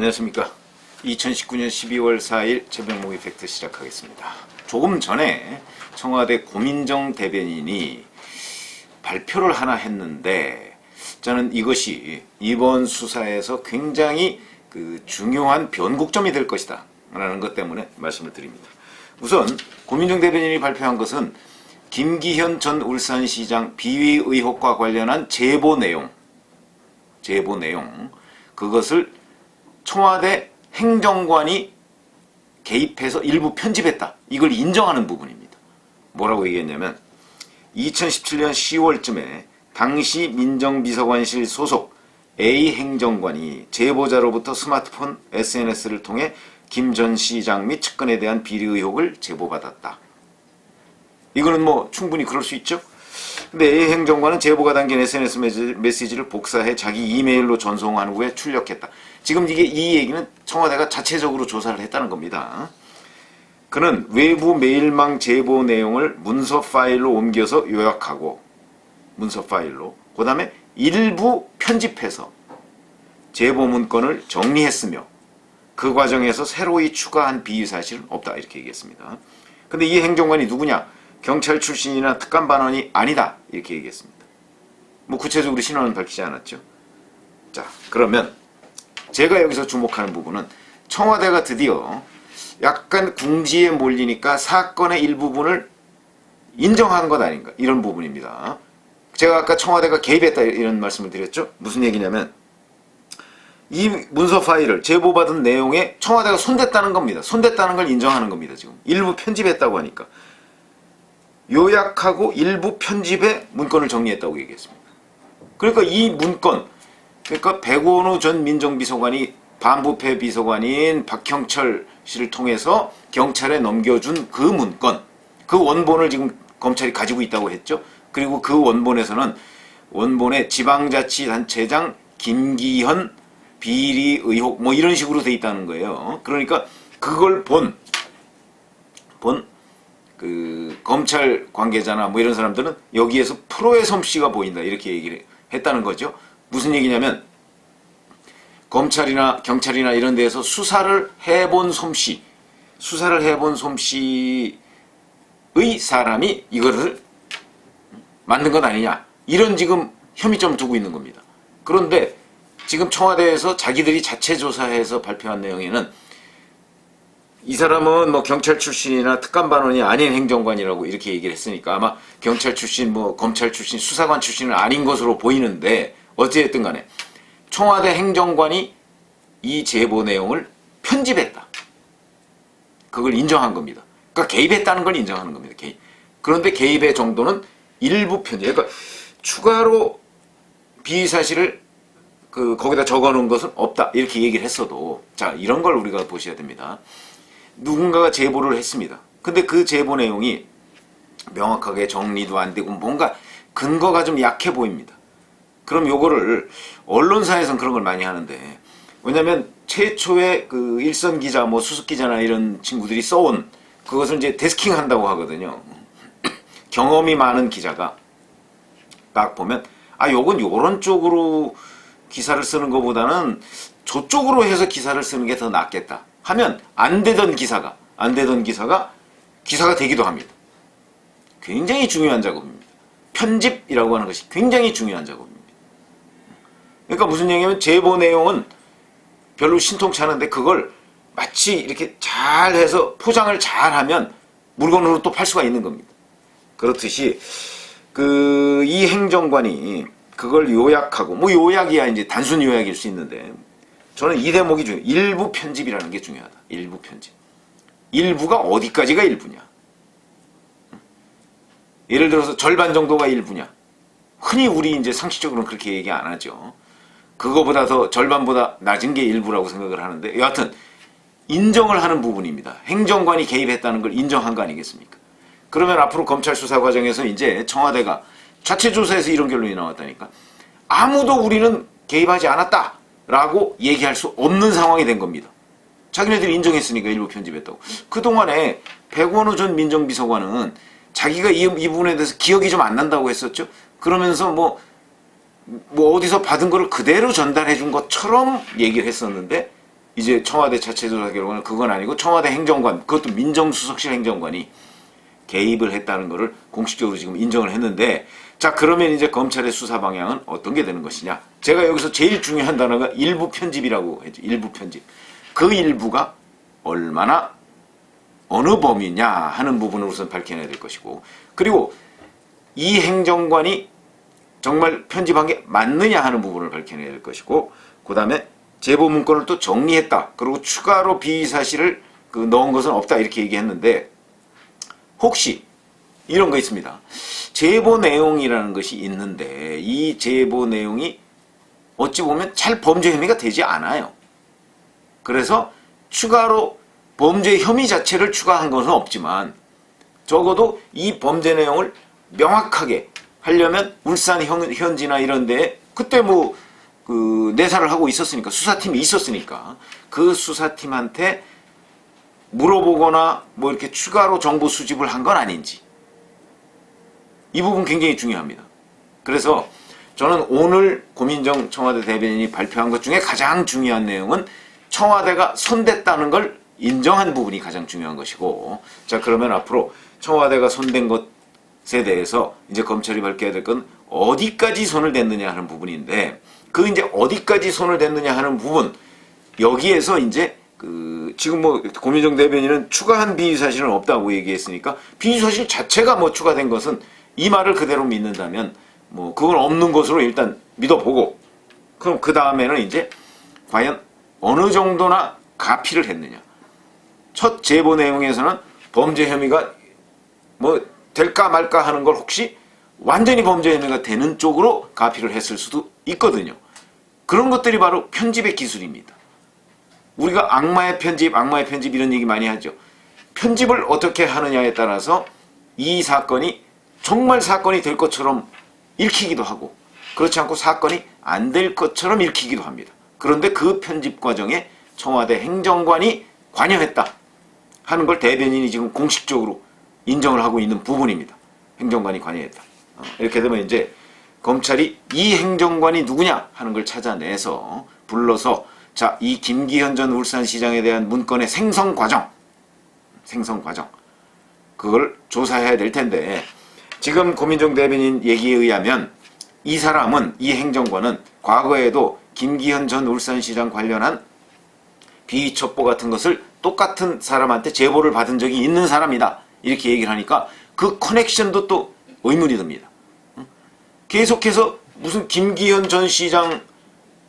안녕하십니까. 2019년 12월 4일 최병목의 팩트 시작하겠습니다. 조금 전에 청와대 고민정 대변인이 발표를 하나 했는데 저는 이것이 이번 수사에서 굉장히 중요한 변곡점이 될 것이다 라는 것 때문에 말씀을 드립니다. 우선 고민정 대변인이 발표한 것은 김기현 전 울산시장 비위 의혹과 관련한 제보 내용 그것을 청와대 행정관이 개입해서 일부 편집했다. 이걸 인정하는 부분입니다. 뭐라고 얘기했냐면 2017년 10월쯤에 당시 민정비서관실 소속 A 행정관이 제보자로부터 스마트폰, SNS를 통해 김 전 시장 및 측근에 대한 비리 의혹을 제보받았다. 이거는 뭐 충분히 그럴 수 있죠. 근데 A 행정관은 제보가 담긴 SNS 메시지를 복사해 자기 이메일로 전송한 후에 출력했다. 지금 이 얘기는 청와대가 자체적으로 조사를 했다는 겁니다. 그는 외부 메일망 제보 내용을 문서 파일로 옮겨서 요약하고 그 다음에 일부 편집해서 제보 문건을 정리했으며 그 과정에서 새로이 추가한 비위 사실은 없다. 이렇게 얘기했습니다. 근데 이 행정관이 누구냐? 경찰 출신이나 특감 반원이 아니다. 이렇게 얘기했습니다. 뭐 구체적으로 신원은 밝히지 않았죠. 자, 그러면 제가 여기서 주목하는 부분은 청와대가 드디어 약간 궁지에 몰리니까 사건의 일부분을 인정한 것 아닌가 이런 부분입니다. 제가 아까 청와대가 개입했다 이런 말씀을 드렸죠. 무슨 얘기냐면 이 문서 파일을 제보받은 내용에 청와대가 손댔다는 겁니다. 손댔다는 걸 인정하는 겁니다. 지금 일부 편집했다고 하니까 요약하고 일부 편집에 문건을 정리했다고 얘기했습니다. 그러니까 이 문건, 그러니까 백원우 전 민정비서관이 반부패 비서관인 박형철 씨를 통해서 경찰에 넘겨준 그 문건, 그 원본을 지금 검찰이 가지고 있다고 했죠. 그리고 그 원본에서는 원본에 지방자치단체장 김기현 비리 의혹 뭐 이런 식으로 돼 있다는 거예요. 그러니까 그걸 본 검찰 관계자나 뭐 이런 사람들은 여기에서 프로의 솜씨가 보인다 이렇게 얘기를 했다는 거죠. 무슨 얘기냐면 검찰이나 경찰이나 이런 데에서 수사를 해본 솜씨의 사람이 이거를 만든 것 아니냐 이런 지금 혐의점을 두고 있는 겁니다. 그런데 지금 청와대에서 자기들이 자체 조사해서 발표한 내용에는 이 사람은 뭐 경찰 출신이나 특감 반원이 아닌 행정관이라고 이렇게 얘기를 했으니까 아마 경찰 출신, 뭐 검찰 출신, 수사관 출신은 아닌 것으로 보이는데 어찌됐든 간에 청와대 행정관이 이 제보 내용을 편집했다. 그걸 인정한 겁니다. 그러니까 개입했다는 걸 인정하는 겁니다. 개입. 그런데 개입의 정도는 일부 편집. 그러니까 추가로 비위 사실을 거기다 적어놓은 것은 없다. 이렇게 얘기를 했어도 자 이런 걸 우리가 보셔야 됩니다. 누군가가 제보를 했습니다. 근데 그 제보 내용이 명확하게 정리도 안 되고 뭔가 근거가 좀 약해 보입니다. 그럼 요거를 언론사에서는 그런 걸 많이 하는데 왜냐면 최초의 일선 기자 뭐 수석 기자나 이런 친구들이 써온 그것을 이제 데스킹 한다고 하거든요. 경험이 많은 기자가 딱 보면 요건 요런 쪽으로 기사를 쓰는 것보다는 저쪽으로 해서 기사를 쓰는 게 더 낫겠다 하면 안 되던 기사가 기사가 되기도 합니다. 굉장히 중요한 작업입니다. 편집이라고 하는 것이 굉장히 중요한 작업입니다. 그러니까 무슨 얘기냐면 제보 내용은 별로 신통치 않은데 그걸 마치 이렇게 잘 해서 포장을 잘 하면 물건으로 또 팔 수가 있는 겁니다. 그렇듯이 이 행정관이 그걸 요약하고 뭐 요약이야 이제 단순 요약일 수 있는데 저는 이 대목이 중요해요. 일부 편집이라는 게 중요하다. 일부 편집. 일부가 어디까지가 일부냐. 예를 들어서 절반 정도가 일부냐. 흔히 우리 이제 상식적으로는 그렇게 얘기 안 하죠. 그거보다 더 절반보다 낮은 게 일부라고 생각을 하는데 여하튼 인정을 하는 부분입니다. 행정관이 개입했다는 걸 인정한 거 아니겠습니까? 그러면 앞으로 검찰 수사 과정에서 이제 청와대가 자체 조사에서 이런 결론이 나왔다니까 아무도 우리는 개입하지 않았다 라고 얘기할 수 없는 상황이 된 겁니다. 자기네들이 인정했으니까 일부 편집했다고. 그동안에 백원우 전 민정비서관은 자기가 이 부분에 대해서 기억이 좀 안 난다고 했었죠. 그러면서 뭐 어디서 받은 거를 그대로 전달해 준 것처럼 얘기를 했었는데 이제 청와대 자체 조사 결과는 그건 아니고 청와대 행정관, 그것도 민정수석실 행정관이 개입을 했다는 것을 공식적으로 지금 인정을 했는데, 자, 그러면 이제 검찰의 수사 방향은 어떤 게 되는 것이냐. 제가 여기서 제일 중요한 단어가 일부 편집이라고 했죠. 일부 편집. 그 일부가 얼마나 어느 범위냐 하는 부분을 우선 밝혀내야 될 것이고, 그리고 이 행정관이 정말 편집한 게 맞느냐 하는 부분을 밝혀내야 될 것이고, 그 다음에 제보 문건을 또 정리했다. 그리고 추가로 비의 사실을 넣은 것은 없다. 이렇게 얘기했는데, 혹시 이런 거 있습니다. 제보 내용이라는 것이 있는데 이 제보 내용이 어찌 보면 잘 범죄 혐의가 되지 않아요. 그래서 추가로 범죄 혐의 자체를 추가한 것은 없지만 적어도 이 범죄 내용을 명확하게 하려면 울산 현지나 이런 데에 그때 내사를 하고 있었으니까, 수사팀이 있었으니까 그 수사팀한테 물어보거나 이렇게 추가로 정보 수집을 한 건 아닌지, 이 부분 굉장히 중요합니다. 그래서 저는 오늘 고민정 청와대 대변인이 발표한 것 중에 가장 중요한 내용은 청와대가 손댔다는 걸 인정한 부분이 가장 중요한 것이고, 자, 그러면 앞으로 청와대가 손댄 것에 대해서 이제 검찰이 밝혀야 될 건 어디까지 손을 댔느냐 하는 부분인데, 그 이제 어디까지 손을 댔느냐 하는 부분, 여기에서 이제 지금 고민정 대변인은 추가한 비의 사실은 없다고 얘기했으니까 비의 사실 자체가 추가된 것은, 이 말을 그대로 믿는다면 그건 없는 것으로 일단 믿어보고, 그럼 그 다음에는 이제 과연 어느 정도나 가피를 했느냐. 첫 제보 내용에서는 범죄 혐의가 될까 말까 하는 걸 혹시 완전히 범죄 혐의가 되는 쪽으로 가피를 했을 수도 있거든요. 그런 것들이 바로 편집의 기술입니다. 우리가 악마의 편집 이런 얘기 많이 하죠. 편집을 어떻게 하느냐에 따라서 이 사건이 정말 사건이 될 것처럼 읽히기도 하고, 그렇지 않고 사건이 안 될 것처럼 읽히기도 합니다. 그런데 그 편집 과정에 청와대 행정관이 관여했다 하는 걸 대변인이 지금 공식적으로 인정을 하고 있는 부분입니다. 행정관이 관여했다. 이렇게 되면 이제 검찰이 이 행정관이 누구냐 하는 걸 찾아내서 불러서, 자, 이 김기현 전 울산시장에 대한 문건의 생성 과정, 그걸 조사해야 될 텐데, 지금 고민정 대변인 얘기에 의하면 이 사람은, 이 행정관은 과거에도 김기현 전 울산시장 관련한 비위 첩보 같은 것을 똑같은 사람한테 제보를 받은 적이 있는 사람이다, 이렇게 얘기를 하니까 그 커넥션도 또 의문이 듭니다. 계속해서 무슨 김기현 전 시장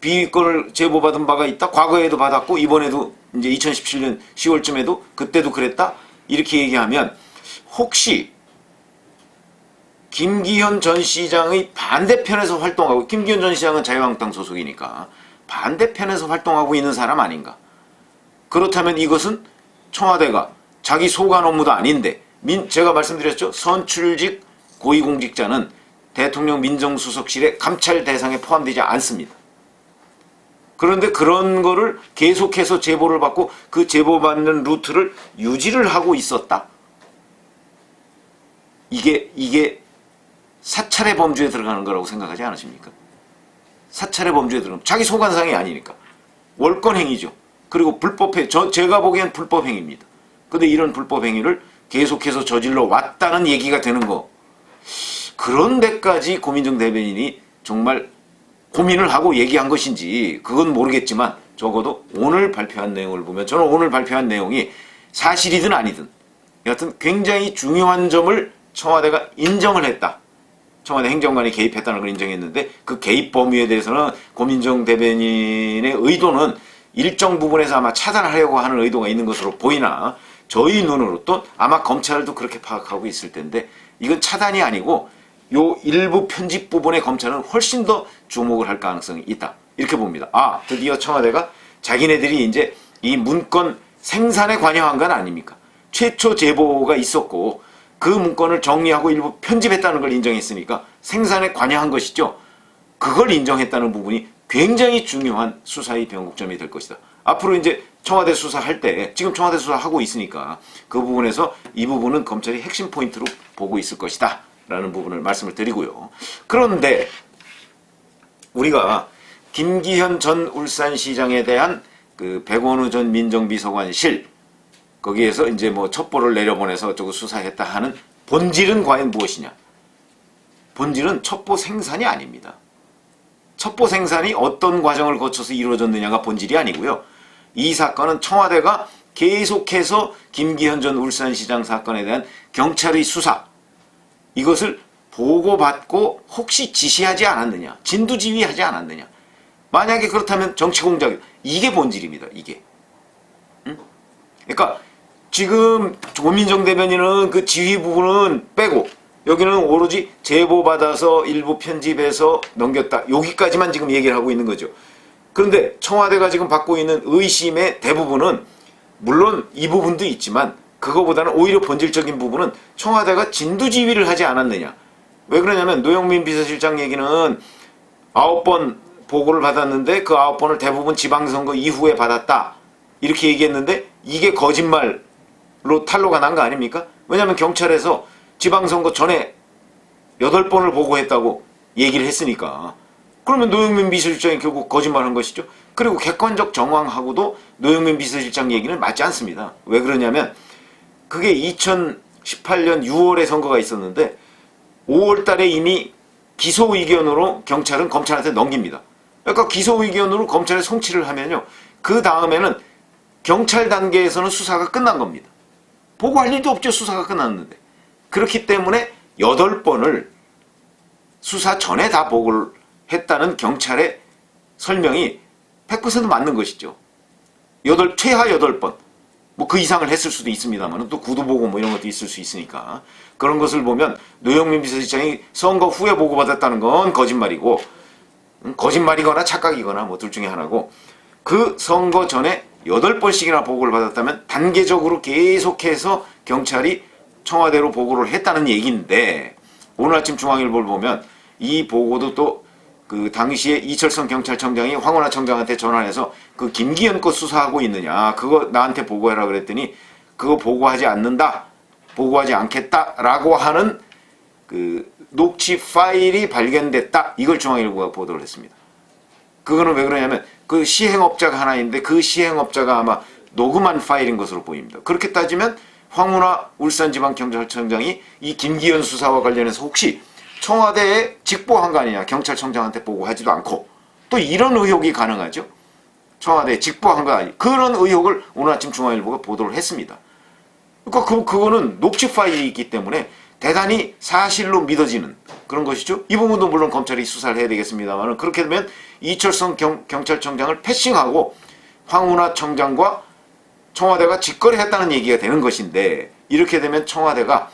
비위권을 제보받은 바가 있다, 과거에도 받았고 이번에도 이제 2017년 10월쯤에도 그때도 그랬다, 이렇게 얘기하면 혹시 김기현 전 시장의 반대편에서 활동하고, 김기현 전 시장은 자유한국당 소속이니까 반대편에서 활동하고 있는 사람 아닌가. 그렇다면 이것은 청와대가 자기 소관 업무도 아닌데, 제가 말씀드렸죠. 선출직 고위공직자는 대통령 민정수석실의 감찰 대상에 포함되지 않습니다. 그런데 그런 거를 계속해서 제보를 받고 그 제보받는 루트를 유지를 하고 있었다. 이게 사찰의 범주에 들어가는 거라고 생각하지 않으십니까? 사찰의 범주에 들어가면 자기 소관상이 아니니까 월권행위죠. 그리고 불법행, 제가 보기엔 불법행위입니다. 근데 이런 불법행위를 계속해서 저질러 왔다는 얘기가 되는 거, 그런 데까지 고민정 대변인이 정말 고민을 하고 얘기한 것인지 그건 모르겠지만, 적어도 오늘 발표한 내용을 보면 저는 오늘 발표한 내용이 사실이든 아니든 여하튼 굉장히 중요한 점을 청와대가 인정을 했다. 청와대 행정관이 개입했다는 걸 인정했는데, 그 개입 범위에 대해서는 고민정 대변인의 의도는 일정 부분에서 아마 차단하려고 하는 의도가 있는 것으로 보이나, 저희 눈으로 또 아마 검찰도 그렇게 파악하고 있을 텐데, 이건 차단이 아니고 요 일부 편집 부분에 검찰은 훨씬 더 주목을 할 가능성이 있다, 이렇게 봅니다. 아, 드디어 청와대가 자기네들이 이제 이 문건 생산에 관여한 건 아닙니까? 최초 제보가 있었고 그 문건을 정리하고 일부 편집했다는 걸 인정했으니까 생산에 관여한 것이죠. 그걸 인정했다는 부분이 굉장히 중요한 수사의 변곡점이 될 것이다. 앞으로 이제 청와대 수사할 때, 지금 청와대 수사하고 있으니까 그 부분에서 이 부분은 검찰이 핵심 포인트로 보고 있을 것이다 라는 부분을 말씀을 드리고요. 그런데 우리가 김기현 전 울산시장에 대한 그 백원우 전 민정비서관실 거기에서 이제 뭐 첩보를 내려보내서 어쩌고 수사했다 하는 본질은 과연 무엇이냐? 본질은 첩보 생산이 아닙니다. 첩보 생산이 어떤 과정을 거쳐서 이루어졌느냐가 본질이 아니고요. 이 사건은 청와대가 계속해서 김기현 전 울산시장 사건에 대한 경찰의 수사, 이것을 보고받고 혹시 지시하지 않았느냐, 진두지휘하지 않았느냐. 만약에 그렇다면 정치공작, 이게 본질입니다. 이게. 응? 그러니까 지금 고민정 대변인은 그 지휘 부분은 빼고 여기는 오로지 제보받아서 일부 편집해서 넘겼다. 여기까지만 지금 얘기를 하고 있는 거죠. 그런데 청와대가 지금 받고 있는 의심의 대부분은 물론 이 부분도 있지만 그거보다는 오히려 본질적인 부분은 청와대가 진두지휘를 하지 않았느냐. 왜 그러냐면 노영민 비서실장 얘기는 9번 보고를 받았는데 그 9번을 대부분 지방선거 이후에 받았다. 이렇게 얘기했는데 이게 거짓말로 탄로가 난 거 아닙니까? 왜냐하면 경찰에서 지방선거 전에 8번을 보고했다고 얘기를 했으니까. 그러면 노영민 비서실장이 결국 거짓말한 것이죠. 그리고 객관적 정황하고도 노영민 비서실장 얘기는 맞지 않습니다. 왜 그러냐면 그게 2018년 6월에 선거가 있었는데 5월 달에 이미 기소 의견으로 경찰은 검찰한테 넘깁니다. 그러니까 기소 의견으로 검찰에 송치를 하면요. 그 다음에는 경찰 단계에서는 수사가 끝난 겁니다. 보고할 일도 없죠. 수사가 끝났는데. 그렇기 때문에 8번을 수사 전에 다 보고를 했다는 경찰의 설명이 100% 맞는 것이죠. 최하 8번. 뭐 그 이상을 했을 수도 있습니다만 또 구두보고 뭐 이런 것도 있을 수 있으니까 그런 것을 보면 노영민 비서실장이 선거 후에 보고받았다는 건 거짓말이고 거짓말이거나 착각이거나 뭐 둘 중에 하나고 그 선거 전에 8번씩이나 보고를 받았다면 단계적으로 계속해서 경찰이 청와대로 보고를 했다는 얘기인데 오늘 아침 중앙일보를 보면 이 보고도 또 그 당시에 이철성 경찰청장이 황운하 청장한테 전화해서 그 김기현 거 수사하고 있느냐 그거 나한테 보고해라 그랬더니 그거 보고하지 않는다 보고하지 않겠다라고 하는 그 녹취 파일이 발견됐다 이걸 중앙일보가 보도를 했습니다. 그거는 왜 그러냐면 그 시행업자가 하나 있는데 그 시행업자가 아마 녹음한 파일인 것으로 보입니다. 그렇게 따지면 황운하 울산지방경찰청장이 이 김기현 수사와 관련해서 혹시 청와대에 직보한 거 아니냐 경찰청장한테 보고하지도 않고 또 이런 의혹이 가능하죠. 청와대에 직보한 거 아니 그런 의혹을 오늘 아침 중앙일보가 보도를 했습니다. 그러니까 그거는 녹취 파일이 있기 때문에 대단히 사실로 믿어지는 그런 것이죠. 이 부분도 물론 검찰이 수사를 해야 되겠습니다만 그렇게 되면 이철성 경찰청장을 패싱하고 황운하 청장과 청와대가 직거래했다는 얘기가 되는 것인데 이렇게 되면 청와대가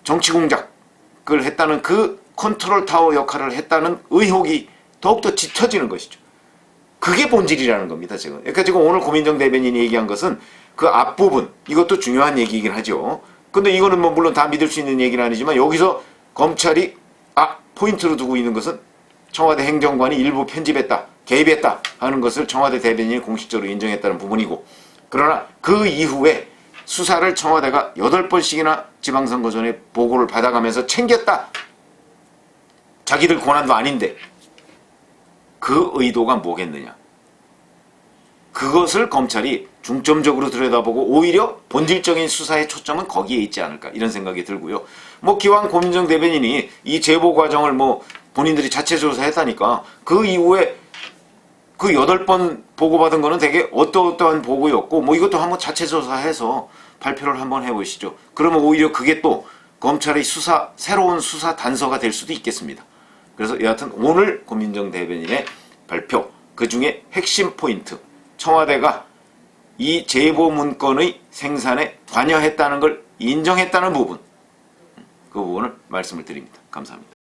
정치 공작을 했다는 그 컨트롤 타워 역할을 했다는 의혹이 더욱더 짙어지는 것이죠. 그게 본질이라는 겁니다. 지금. 그러니까 지금 오늘 고민정 대변인이 얘기한 것은 그 앞부분 이것도 중요한 얘기이긴 하죠. 근데 이거는 뭐 물론 다 믿을 수 있는 얘기는 아니지만 여기서 검찰이 포인트로 두고 있는 것은 청와대 행정관이 일부 편집했다, 개입했다 하는 것을 청와대 대변인이 공식적으로 인정했다는 부분이고 그러나 그 이후에 수사를 청와대가 8번씩이나 지방선거 전에 보고를 받아가면서 챙겼다. 자기들 권한도 아닌데 그 의도가 뭐겠느냐. 그것을 검찰이 중점적으로 들여다보고 오히려 본질적인 수사의 초점은 거기에 있지 않을까 이런 생각이 들고요. 뭐 기왕 고민정 대변인이 이 제보 과정을 뭐 본인들이 자체 조사했다니까 그 이후에 그 8번 보고받은 거는 되게 어떠한 보고였고 뭐 이것도 한번 자체 조사해서 발표를 한번 해보시죠. 그러면 오히려 그게 또 검찰의 새로운 수사 단서가 될 수도 있겠습니다. 그래서 여하튼 오늘 고민정 대변인의 발표 그 중에 핵심 포인트 청와대가 이 제보 문건의 생산에 관여했다는 걸 인정했다는 부분 그 부분을 말씀을 드립니다. 감사합니다.